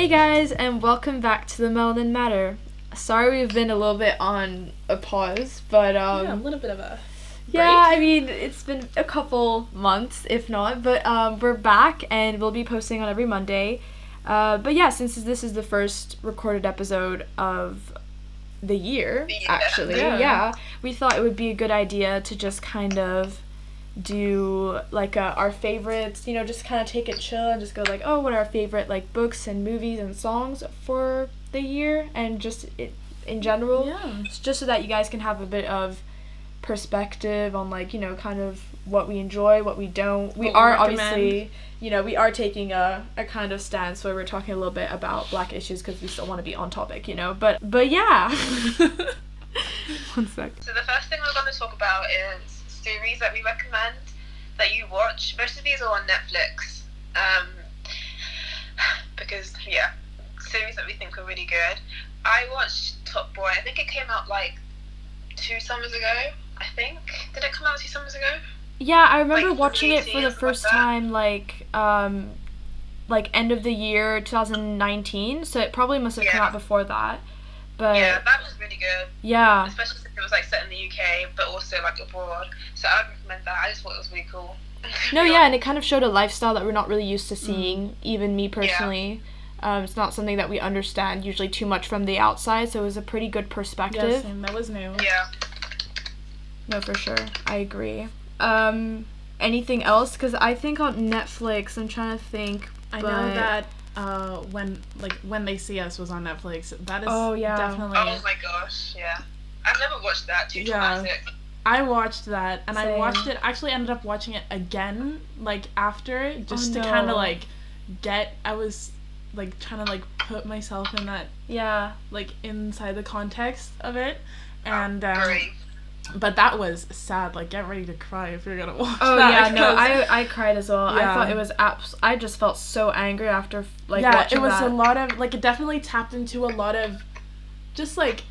Hey guys, and welcome back to the Melanin Matter. Sorry we've been a little bit on a pause, but a little bit of a break. Yeah, I mean, it's been a couple months, if not, but we're back and we'll be posting on every Monday. But yeah, since this is the first recorded episode of the year, actually, we thought it would be a good idea to just kind of do like our favorites, just kind of take it chill and just go like, oh, what are our favorite like books and movies and songs for the year, and just in general, just so that you guys can have a bit of perspective on like, kind of what we enjoy, what we don't. We are obviously, we are taking a kind of stance where we're talking a little bit about Black issues because we still want to be on topic, but yeah. One sec. So the first thing we're going to talk about is series that we recommend that you watch. Most of these are on Netflix, because series that we think are really good. I watched Top Boy. I think it came out like 2 summers ago. I think, did it come out 2 summers ago? Yeah, I remember watching it for the first time like end of the year 2019, so it probably must have come out before that. But yeah, that was really good. Yeah. Especially since it was like set in the UK, but also like abroad. So I would recommend that. I just thought it was really cool. And it kind of showed a lifestyle that we're not really used to seeing, even me personally. It's not something that we understand usually too much from the outside, so it was a pretty good perspective. Yes, and that was new. Yeah. No, for sure. I agree. Anything else? Because I think on Netflix, I'm trying to think. I know that when They See Us was on Netflix. That is definitely. Oh my gosh, yeah. I've never watched that. Too traumatic. I watched that, and Same. I watched it. Actually, ended up watching it again, like after, just to kind of like get. I was like trying to like put myself in that. Yeah. Like inside the context of it, and. Great. But that was sad. Like, get ready to cry if you're gonna watch that. Oh yeah, no, I cried as well. Yeah. I thought it was I just felt so angry after watching it was that. a lot of like, it definitely tapped into a lot of just like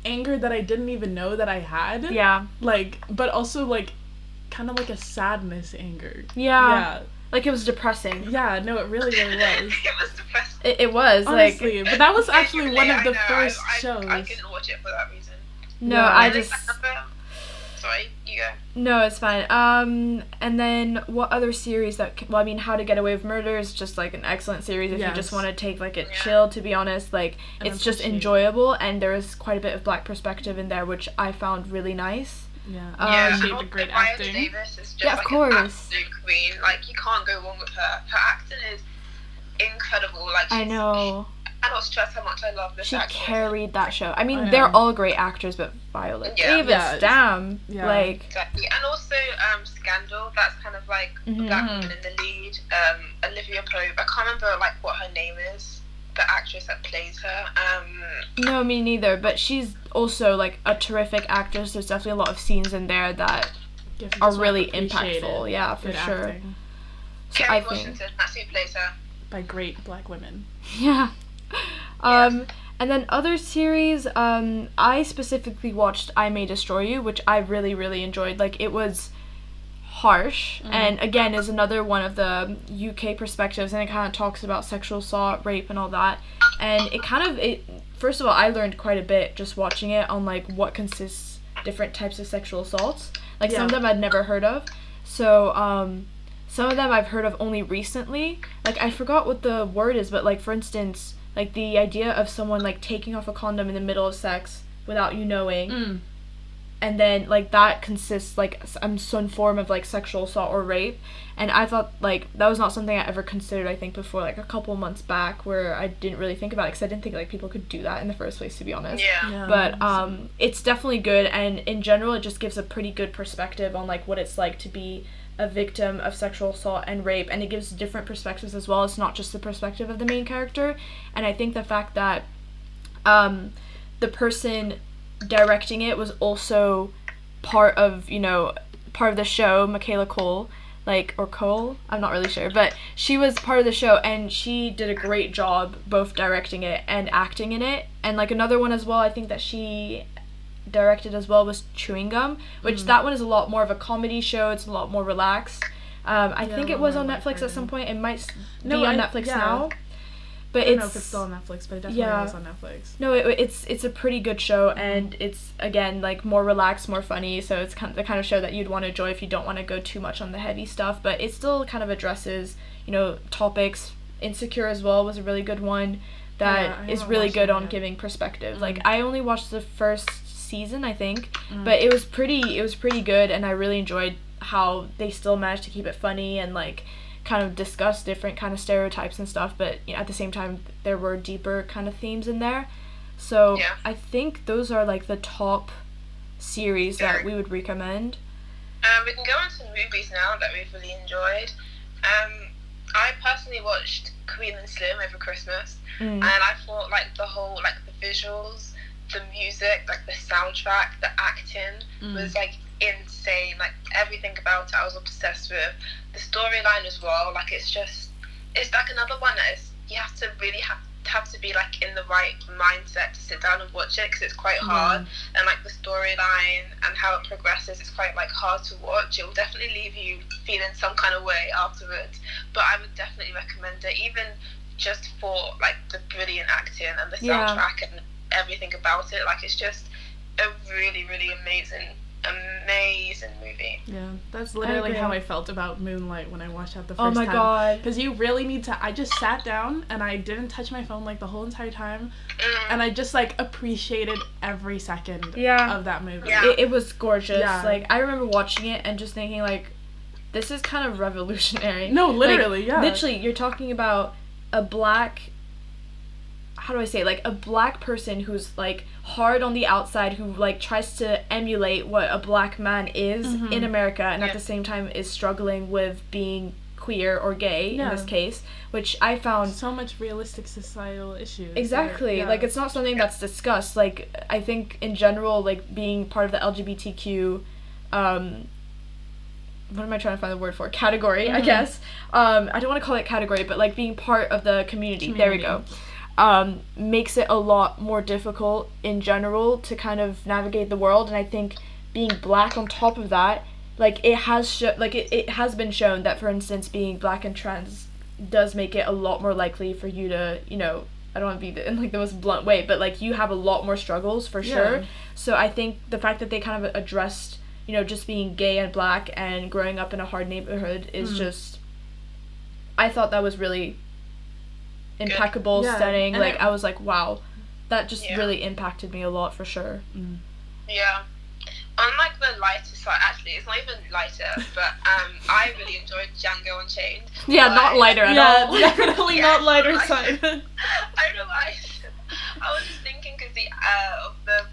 anger that I didn't even know that I had. Yeah. Like, but also like kind of like a sadness anger. Yeah. Like, it was depressing. Yeah, no, it really, really was. It was depressing. It was, honestly, like. But that was actually one of the first shows. I couldn't watch it for that reason. No, Yeah. Sorry, you go. No, it's fine. And then what other series How to Get Away with Murder is just like an excellent series if you just want to take like a chill, to be honest. Like, And it's just enjoyable, and there is quite a bit of Black perspective in there, which I found really nice. Yeah. She had great Viola acting. Davis is just Yeah, of like course. an absolute queen. Like, you can't go wrong with her. Her acting is incredible. Like, I know. I cannot stress how much I love this She actress. carried that show. I mean, I know. they're all great actors, but Viola Davis, damn. Yeah. Like. Exactly. And also Scandal, that's kind of like a Black woman in the lead. Olivia Pope, I can't remember like what her name is, the actress that plays her. No, me neither, but she's also like a terrific actress. There's definitely a lot of scenes in there that are really impactful. Yeah, for sure. Acting. So Kerry Washington, that's who plays her. By great Black women. Yeah. And then other series, I specifically watched I May Destroy You, which I really, really enjoyed. Like, it was harsh, and again is another one of the UK perspectives, and it kind of talks about sexual assault, rape, and all that. And first of all, I learned quite a bit just watching it on like what consists different types of sexual assaults. Like, some of them I'd never heard of. So some of them I've heard of only recently. Like, I forgot what the word is, but like, for instance, like the idea of someone like taking off a condom in the middle of sex without you knowing, and then like that consists like some form of like sexual assault or rape. And I thought like that was not something I ever considered, I think, before like a couple months back, where I didn't really think about it because I didn't think like people could do that in the first place, to be honest. Yeah. But it's definitely good, and in general it just gives a pretty good perspective on like what it's like to be a victim of sexual assault and rape, and it gives different perspectives as well. It's not just the perspective of the main character. And I think the fact that the person directing it was also part of the show, Michaela Cole, or Cole, I'm not really sure, but she was part of the show, and she did a great job both directing it and acting in it. And like another one as well, I think that she directed as well, was Chewing Gum, which that one is a lot more of a comedy show. It's a lot more relaxed. I think it was on Netflix at some point. It might be on Netflix now. But I don't know if it's still on Netflix, but it definitely was on Netflix. No, it's a pretty good show, and it's, again, like, more relaxed, more funny, so it's kind of the kind of show that you'd want to enjoy if you don't want to go too much on the heavy stuff, but it still kind of addresses, topics. Insecure as well was a really good one that is really good on giving perspective. Like, I only watched the first season, I think, but it was pretty good, and I really enjoyed how they still managed to keep it funny and, like, kind of discuss different kind of stereotypes and stuff, but at the same time there were deeper kind of themes in there. So I think those are, like, the top series that we would recommend. We can go on to movies now that we've really enjoyed. I personally watched Queen and Slim over Christmas, and I thought, like, the whole, like, the visuals, the music, like, the soundtrack, the acting was, like, insane. Like, everything about it I was obsessed with. The storyline as well, like, it's like another one that is, you have to really have to be, like, in the right mindset to sit down and watch it, because it's quite hard, and, like, the storyline and how it progresses is quite, like, hard to watch. It will definitely leave you feeling some kind of way afterwards, but I would definitely recommend it, even just for, like, the brilliant acting and the soundtrack and everything about it. Like, it's just a really, really amazing movie. Yeah, that's literally how I felt about Moonlight when I watched it the first time. Oh my god. Because you really need to, I just sat down and I didn't touch my phone, like, the whole entire time, and I just, like, appreciated every second of that movie. It was gorgeous. Like, I remember watching it and just thinking, like, this is kind of revolutionary. No, literally, like, literally, you're talking about a black, how do I say, like, a black person who's, like, hard on the outside, who, like, tries to emulate what a black man is in America, and at the same time is struggling with being queer or gay in this case, which I found so much realistic societal issues. Exactly. Like, it's not something that's discussed. Like, I think in general, like, being part of the LGBTQ, what am I trying to find the word for? Category, I guess. I don't want to call it category, but, like, being part of the community. There we go. Makes it a lot more difficult in general to kind of navigate the world, and I think being black on top of that, like, it has it has been shown that, for instance, being black and trans does make it a lot more likely for you to, I don't want to be in, like, the most blunt way, but, like, you have a lot more struggles for sure. So I think the fact that they kind of addressed, just being gay and black and growing up in a hard neighborhood is just, I thought that was really impeccable, stunning. Like, I was like, wow, that just really impacted me a lot for sure. Yeah. On, like, the lighter side, actually, it's not even lighter, but I really enjoyed Django Unchained. Yeah, not lighter at all. Definitely not lighter side. I don't know why. I was just thinking because of the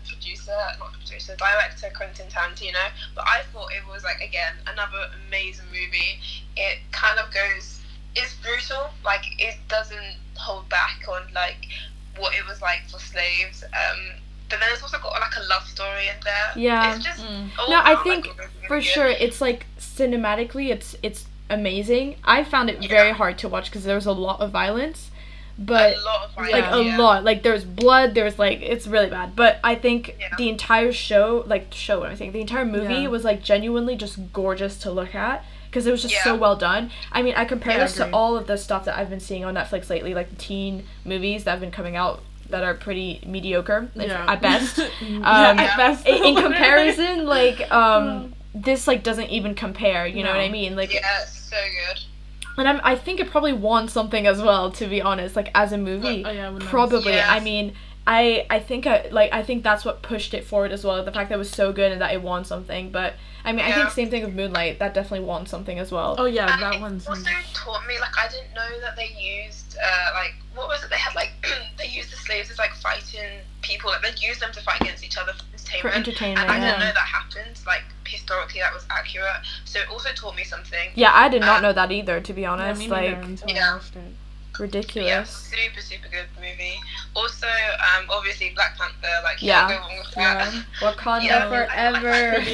director Quentin Tarantino, but I thought it was, like, again, another amazing movie. It kind of goes, it's brutal, like, it doesn't hold back on, like, what it was like for slaves, but then it's also got, like, a love story in there. Yeah. It's just no, I think for sure it's, like, cinematically it's amazing. I found it very hard to watch because there was a lot of violence, but a lot of violence, like a lot, like, there's blood, there's, like, it's really bad, but I think the entire show, the entire movie was, like, genuinely just gorgeous to look at, because it was just so well done. I mean, I compare this to all of the stuff that I've been seeing on Netflix lately, like the teen movies that have been coming out that are pretty mediocre, at best. At best. In comparison, like, this, like, doesn't even compare, you know what I mean? Like, yeah, it's so good. And I think it probably won something as well, to be honest, like, as a movie. Probably. Yes. I mean, I think that's what pushed it forward as well, the fact that it was so good and that it won something. But I mean, I think same thing with Moonlight, that definitely won something as well. Oh yeah, and that one's also taught me, like, I didn't know that they used like, what was it, they had, like, they used the slaves as, like, fighting people, like, they used them to fight against each other for entertainment, and I didn't know that happened, like, historically that was accurate, so it also taught me something. Yeah, I did not know that either, to be honest. Yeah, ridiculous. Yeah, super good movie. Also, obviously Black Panther, like, Wakanda forever.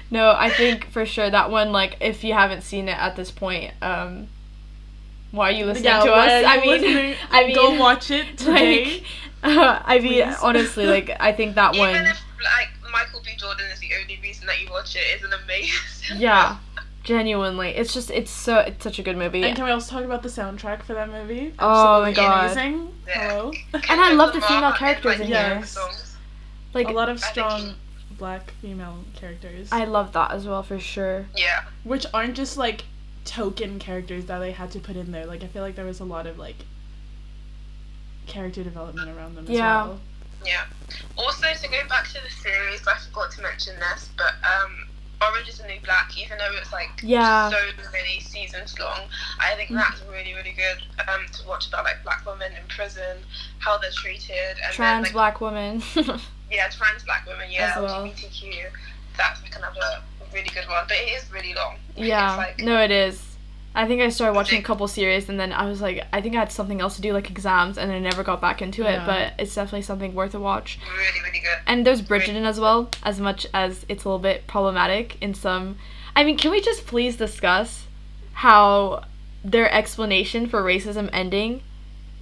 No, I think for sure that one, like, if you haven't seen it at this point, why are you listening to us? I mean, go watch it today. Like, I mean, honestly, like, I think that one. Even if, like, Michael B. Jordan is the only reason that you watch it, is an amazing. Yeah. Genuinely, it's such a good movie. And can we also talk about the soundtrack for that movie? Oh my god, amazing! Yeah. Hello. And I love the female characters in here. Yes. Songs. like a lot of strong black female characters. I love that as well for sure. Yeah. Which aren't just like token characters that they had to put in there. Like I feel like there was a lot of like character development around them as well. Yeah. Also, to go back to the series, I forgot to mention this, but Orange is the New Black, even though it's like so many seasons long, I think that's really, really good to watch about like black women in prison, how they're treated, and trans black women. Yeah, trans black women, as well. LGBTQ. That's like another really good one, but it is really long. Yeah, like, no, it is. I think I started watching a couple series and then I was like, I think I had something else to do, like exams, and I never got back into it, but it's definitely something worth a watch. Really, really good. And there's Bridgerton as well, as much as it's a little bit problematic in some... I mean, can we just please discuss how their explanation for racism ending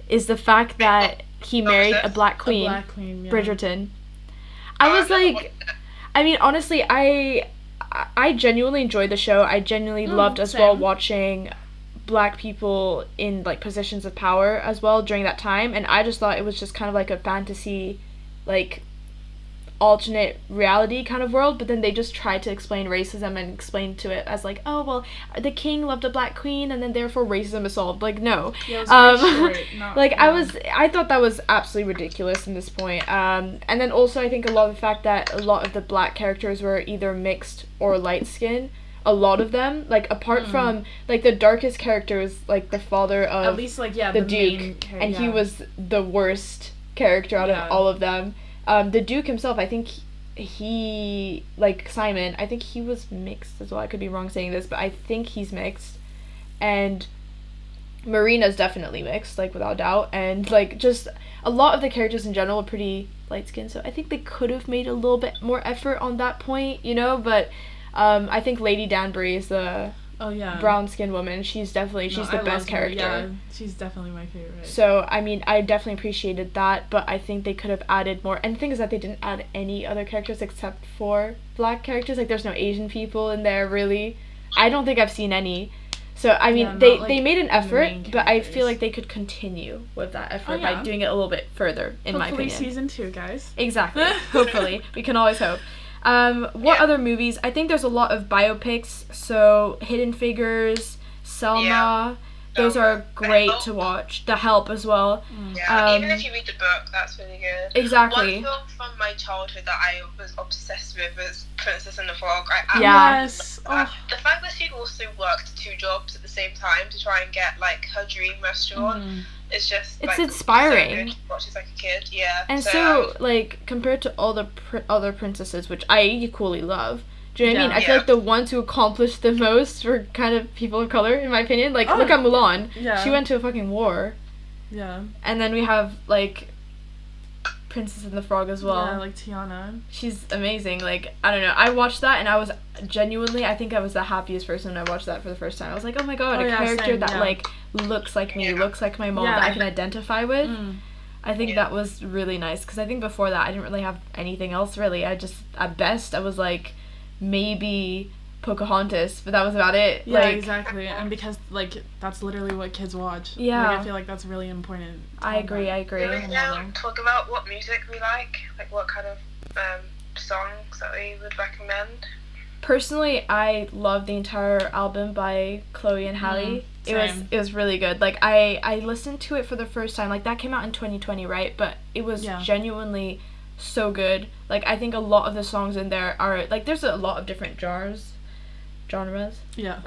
is the fact that he married a black queen, Bridgerton. I was like... I mean, honestly, I genuinely enjoyed the show. I genuinely loved as well watching black people in like positions of power as well during that time, and I just thought it was just kind of like a fantasy, like alternate reality kind of world, but then they just tried to explain racism and explain to it as like, oh well, the king loved a black queen and then therefore racism is solved. Like no. Yeah, it was very short, not, like I thought that was absolutely ridiculous in this point. And then also I think a lot of the fact that a lot of the black characters were either mixed or light skinned. A lot of them, like apart from like the darkest characters, like the father of at least like the Duke, and he was the worst character out of all of them. The Duke himself, I think he like Simon, I think he was mixed as well. I could be wrong saying this, but I think he's mixed. And Marina's definitely mixed, like without doubt. And like just a lot of the characters in general are pretty light skinned, so I think they could have made a little bit more effort on that point, you know, but I think Lady Danbury is the brown skinned woman. She's the best character. Yeah, she's definitely my favorite. So I mean, I definitely appreciated that, but I think they could have added more. And the thing is that they didn't add any other characters except for black characters. Like there's no Asian people in there really. I don't think I've seen any. So I mean, they made an effort, but I feel like they could continue with that effort by doing it a little bit further. In my opinion, season 2, guys. Exactly. Hopefully, we can always hope. What other movies? I think there's a lot of biopics, so Hidden Figures, Selma, those are great to watch. The Help as well. Yeah, even if you read the book, that's really good. Exactly. One film from my childhood that I was obsessed with was Princess and the Frog. Yes. The fact that she also worked 2 jobs at the same time to try and get like her dream restaurant. It's just it's like, inspiring. So good to watch as like a kid, yeah. And so like compared to all the other princesses, which I equally love, do you know what I mean? I feel like the ones who accomplished the most were kind of people of color, in my opinion. Like look at Mulan. Yeah. She went to a fucking war. Yeah. And then we have like Princess and the Frog as well. Yeah, like Tiana. She's amazing. Like, I don't know. I watched that and I was genuinely, I think I was the happiest person when I watched that for the first time. I was like, oh my god, character that like looks like me, looks like my mom, that I can identify with. I think that was really nice, because I think before that I didn't really have anything else really. I just, at best, I was like maybe Pocahontas, but that was about it. Yeah, like, exactly. And because like that's literally what kids watch. Yeah. Like, I feel like that's really important. I agree. Can we now talk about what music we like what kind of songs that we would recommend? Personally, I love the entire album by Chloe and Halle. It was really good. Like I listened to it for the first time. Like that came out in 2020, right? But it was genuinely so good. Like I think a lot of the songs in there are like, there's a lot of different genres. Yeah.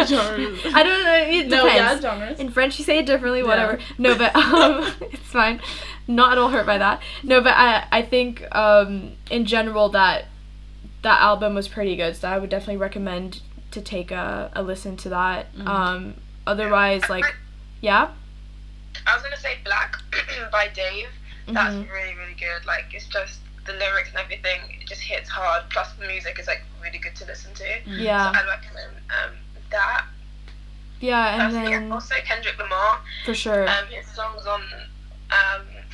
Genres. I don't know. It depends. Genres. In French, you say it differently. Whatever. No, but it's fine. Not at all hurt by that. No, but I think in general that album was pretty good. So I would definitely recommend to take a listen to that. Otherwise, like, I was gonna say Black by Dave. That's really, really good. Like, it's just the lyrics and everything, it just hits hard. Plus, the music is like really good to listen to. Yeah. So I'd recommend that. Yeah, and then also Kendrick Lamar. For sure. His songs on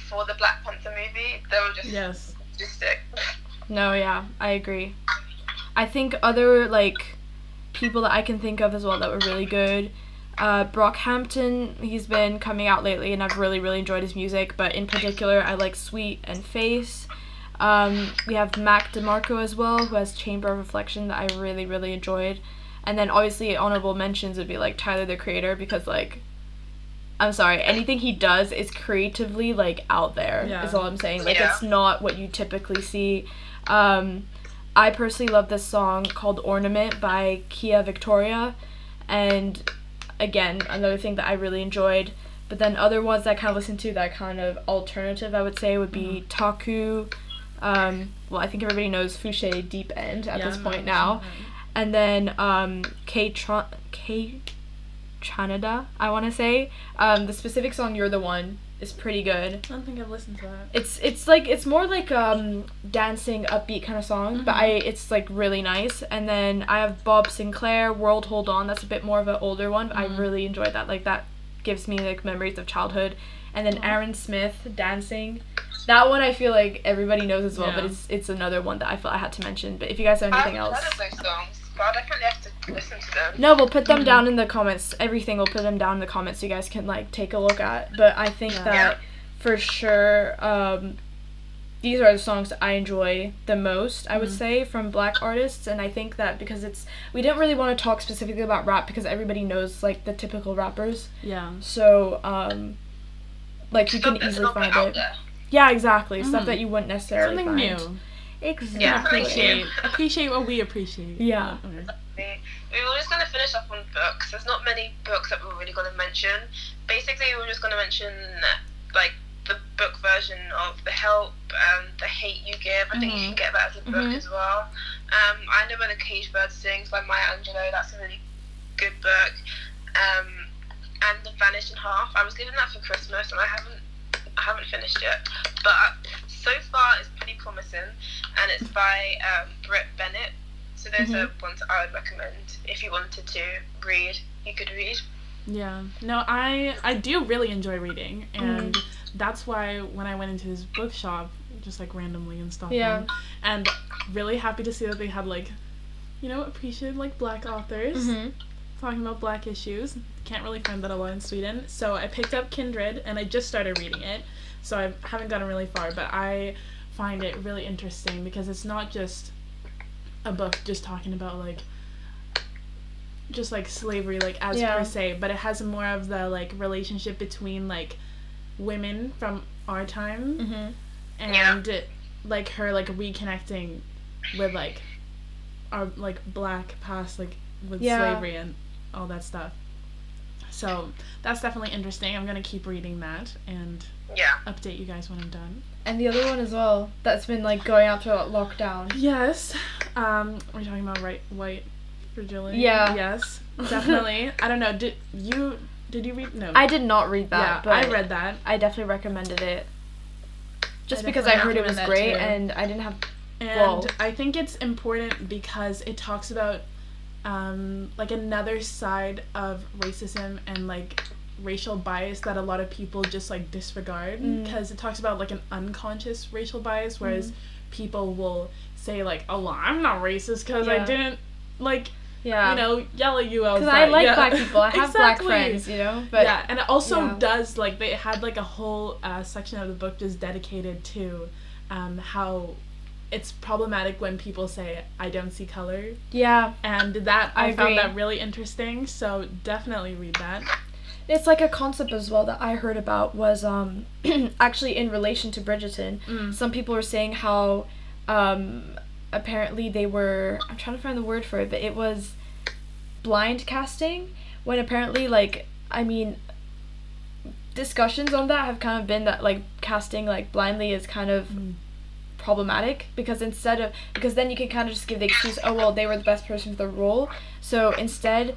for the Black Panther movie, they were just sick. No, yeah, I agree. I think other like people that I can think of as well that were really good. Brockhampton, he's been coming out lately, and I've really, really enjoyed his music, but in particular, I like Sweet and Face. We have Mac DeMarco as well, who has Chamber of Reflection that I really, really enjoyed. And then obviously honorable mentions would be like Tyler the Creator, because like, I'm sorry, anything he does is creatively like out there, is all I'm saying. Like it's not what you typically see. I personally love this song called Ornament by Kia Victoria, and again, another thing that I really enjoyed. But then other ones that I kind of listen to that kind of alternative, I would say, would be Taku. Well, I think everybody knows Fouché Deep End at this point now. And then K Chanada, I want to say. The specific song You're the One is pretty good. I don't think I've listened to that. It's more like dancing upbeat kind of song, but it's like really nice. And then I have Bob Sinclair, World Hold On. That's a bit more of an older one, but I really enjoyed that. Like that gives me like memories of childhood. And then Aaron Smith, Dancing. That one I feel like everybody knows as well, but it's another one that I felt I had to mention. But if you guys have anything else, I've heard of those songs, but I definitely have to listen to them. No, we'll put them down in the comments. Everything, we'll put them down in the comments so you guys can like take a look at. But I think that for sure, these are the songs that I enjoy the most, I would say, from Black artists. And I think that because we didn't really want to talk specifically about rap because everybody knows like the typical rappers. Yeah. So like you can easily find it. Yeah, exactly. Stuff that you wouldn't necessarily find. Something new. Exactly. Yeah, appreciate what we appreciate. Yeah. We were just going to finish off on books. There's not many books that we're really going to mention. Basically, we're just going to mention like the book version of The Help and The Hate You Give. I think you can get that as a book as well. I Know Where the Caged Bird Sings by Maya Angelou. That's a really good book. And The Vanished in Half. I was given that for Christmas, and I haven't finished yet, but so far it's pretty promising, and it's by Britt Bennett. So those are ones I would recommend if you wanted to read. You could read. Yeah. No, I do really enjoy reading, and that's why when I went into his bookshop, just like randomly in Stockholm, and really happy to see that they had like, appreciated like Black authors. Talking about Black issues. Can't really find that a lot in Sweden. So I picked up Kindred, and I just started reading it. So I haven't gotten really far, but I find it really interesting because it's not just a book just talking about like just like slavery like as per se, but it has more of the like relationship between like women from our time and like her like reconnecting with like our like Black past like with slavery and all that stuff. So that's definitely interesting. I'm gonna keep reading that and update you guys when I'm done. And the other one as well that's been like going out throughout lockdown. Yes. We're talking about white fragility. Yeah. Yes. Definitely. I don't know. Did you read? No. I did not read that. Yeah, but I read that. I definitely recommended it. Just because I heard it was great and I didn't have. And I think it's important because it talks about like another side of racism and like racial bias that a lot of people just like disregard, because it talks about like an unconscious racial bias, whereas people will say like, oh well, I'm not racist because I didn't like yell at you outside. Because I like Black people. I have Black friends, but and it also does like they had like a whole section of the book just dedicated to how it's problematic when people say I don't see color. Yeah. And that I found that really interesting, so definitely read that. It's like a concept as well that I heard about was actually in relation to Bridgerton. Some people were saying how apparently they were, I'm trying to find the word for it, but it was blind casting, when apparently like, I mean, discussions on that have kind of been that like casting like blindly is kind of problematic, because then you can kind of just give the excuse, oh well, they were the best person for the role, so instead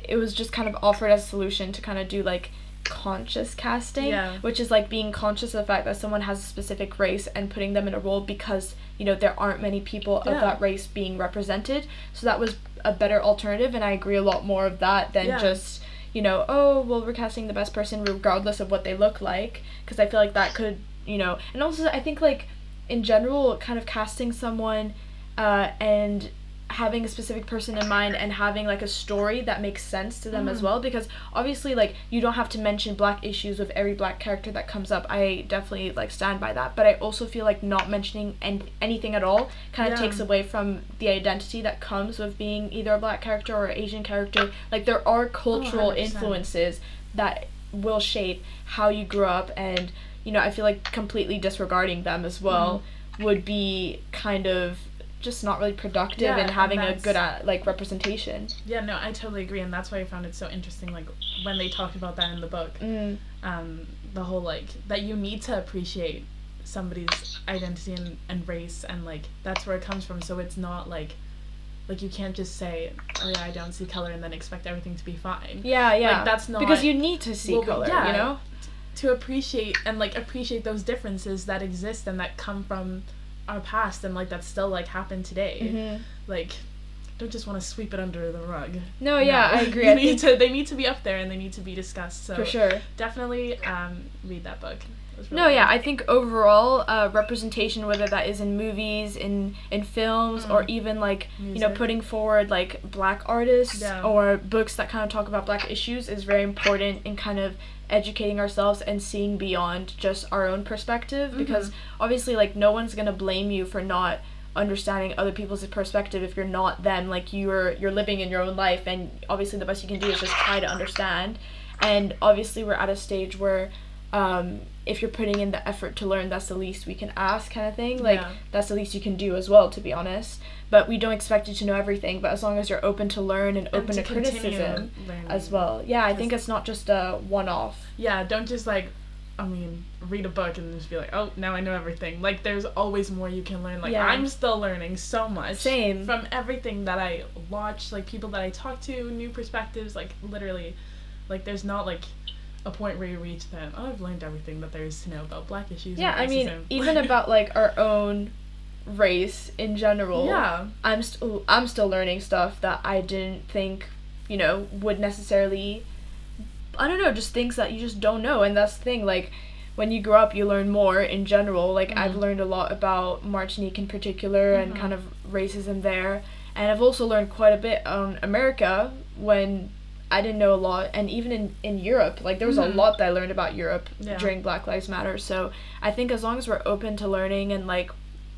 it was just kind of offered as a solution to kind of do like conscious casting, which is like being conscious of the fact that someone has a specific race and putting them in a role because there aren't many people of that race being represented. So that was a better alternative, and I agree a lot more of that than just oh well, we're casting the best person regardless of what they look like, because I feel like that could and also I think like in general kind of casting someone and having a specific person in mind and having like a story that makes sense to them as well, because obviously like you don't have to mention black issues with every black character that comes up. I definitely like stand by that, but I also feel like not mentioning anything at all kind of takes away from the identity that comes with being either a black character or an Asian character. Like there are cultural influences that will shape how you grew up, and you know, I feel like completely disregarding them as well would be kind of just not really productive in having a good like representation. Yeah, no, I totally agree, and that's why I found it so interesting, like when they talked about that in the book. The whole like that you need to appreciate somebody's identity and race, and like that's where it comes from. So it's not like you can't just say, oh yeah, I don't see color, and then expect everything to be fine. Yeah. Like that's not, because you need to see color, you know, to appreciate those differences that exist and that come from our past, and like that still like happen today. Like don't just want to sweep it under the rug. No, I agree. They need to be up there, and they need to be discussed. So for sure, definitely read that book. Really I think overall representation, whether that is in movies, in films, or even like music, you know, putting forward like black artists or books that kind of talk about black issues, is very important in kind of educating ourselves and seeing beyond just our own perspective, because obviously like no one's gonna blame you for not understanding other people's perspective if you're not them. Like you're living in your own life, and obviously the best you can do is just try to understand. And obviously we're at a stage where if you're putting in the effort to learn, that's the least we can ask, kind of thing. Like that's the least you can do as well, to be honest. But we don't expect you to know everything, but as long as you're open to learn and open to criticism as well. Yeah, I think it's not just a one-off. Yeah, don't just like, I mean, read a book and just be like, oh, now I know everything. Like there's always more you can learn. Like I'm still learning so much. Same. From everything that I watch, like people that I talk to, new perspectives, like literally, like there's not like a point where you reach that, oh, I've learned everything that there is to know about black issues. Yeah, I mean, even about like our own race in general. Yeah. I'm still learning stuff that I didn't think, you know, would necessarily, I don't know, just things that you just don't know. And that's the thing, like when you grow up you learn more in general. Like I've learned a lot about Martinique in particular and kind of racism there, and I've also learned quite a bit on America when I didn't know a lot, and even in Europe, like there was a lot that I learned about Europe during Black Lives Matter. So I think as long as we're open to learning and like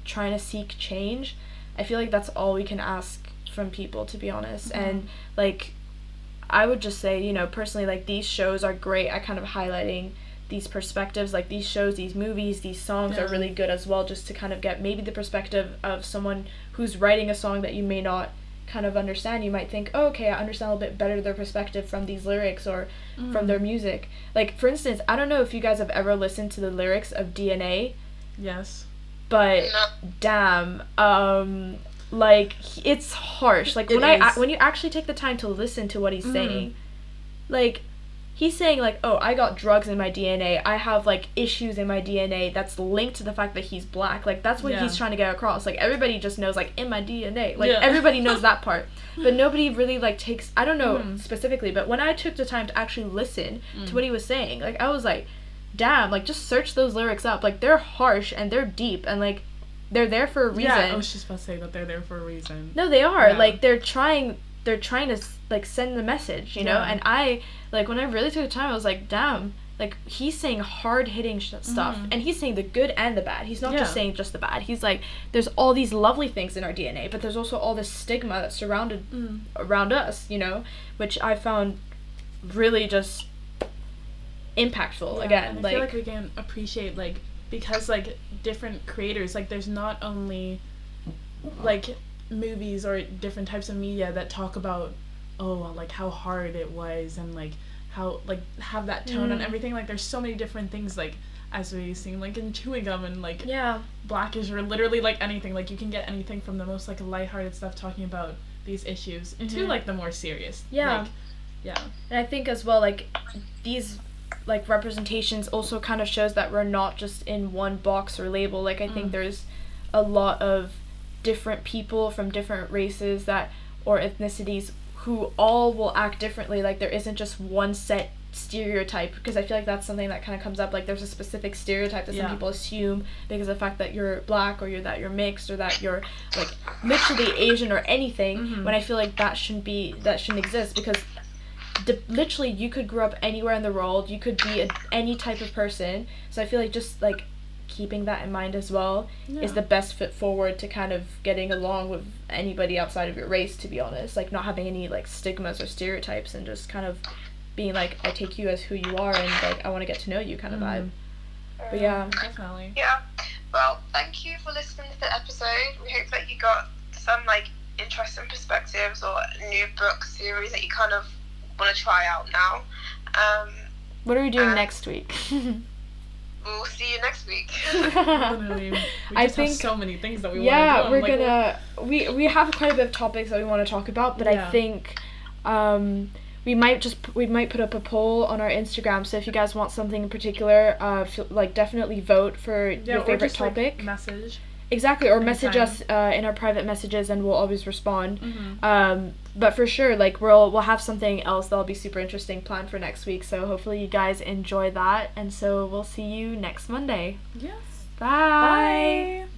trying to seek change, I feel like that's all we can ask from people, to be honest. And like I would just say, you know, personally, like these shows are great at kind of highlighting these perspectives. Like these shows, these movies, these songs are really good as well, just to kind of get maybe the perspective of someone who's writing a song that you may not kind of understand. You might think, oh, okay, I understand a little bit better their perspective from these lyrics or from their music. Like for instance, I don't know if you guys have ever listened to the lyrics of DNA. Yes. But damn, like it's harsh. Like when you actually take the time to listen to what he's saying, like he's saying like, oh, I got drugs in my DNA, I have like issues in my DNA that's linked to the fact that he's black. Like that's what he's trying to get across. Like everybody just knows like in my DNA, like everybody knows that part, but nobody really like takes, I don't know specifically, but when I took the time to actually listen to what he was saying, like I was like, damn, like just search those lyrics up. Like they're harsh and they're deep, and like they're there for a reason. Yeah, I was just about to say that they're there for a reason. No, they are. Like they're trying to like send the message, you know. And I like when I really took the time, I was like, damn, like he's saying hard hitting stuff, and he's saying the good and the bad. He's not just saying just the bad. He's like, there's all these lovely things in our DNA, but there's also all this stigma that's surrounded around us, you know, which I found really just impactful. Again, and I feel like we can appreciate, like, because like different creators, like there's not only like movies or different types of media that talk about, oh, like how hard it was, and like how like have that tone on everything. Like there's so many different things, like as we've seen like in Chewing Gum and like Blackish, or literally like anything. Like you can get anything from the most like lighthearted stuff talking about these issues to like the more serious. And I think as well, like these like representations also kind of shows that we're not just in one box or label. Like I think there's a lot of different people from different races that or ethnicities who all will act differently. Like there isn't just one set stereotype, because I feel like that's something that kind of comes up. Like, there's a specific stereotype that some people assume because of the fact that you're black, or you're mixed, or that you're like literally Asian or anything. When I feel like that shouldn't exist, because literally you could grow up anywhere in the world, you could be any type of person. So I feel like just like keeping that in mind as well is the best foot forward to kind of getting along with anybody outside of your race, to be honest. Like, not having any like stigmas or stereotypes, and just kind of being like, I take you as who you are, and like I want to get to know you kind of vibe. But yeah, definitely. Yeah. Well, thank you for listening to the episode. We hope that you got some like interesting perspectives or new book series that you kind of want to try out now. What are we doing next week? We'll see you next week. Literally, we just have so many things that we want to do. Yeah, we're gonna we have quite a bit of topics that we want to talk about, but I think we might put up a poll on our Instagram. So if you guys want something in particular, definitely vote for your favorite topic. Like, message. Exactly, or message us in our private messages, and we'll always respond. But for sure, like, we'll have something else that'll be super interesting planned for next week. So hopefully you guys enjoy that, and so we'll see you next Monday. Yes. Bye. Bye.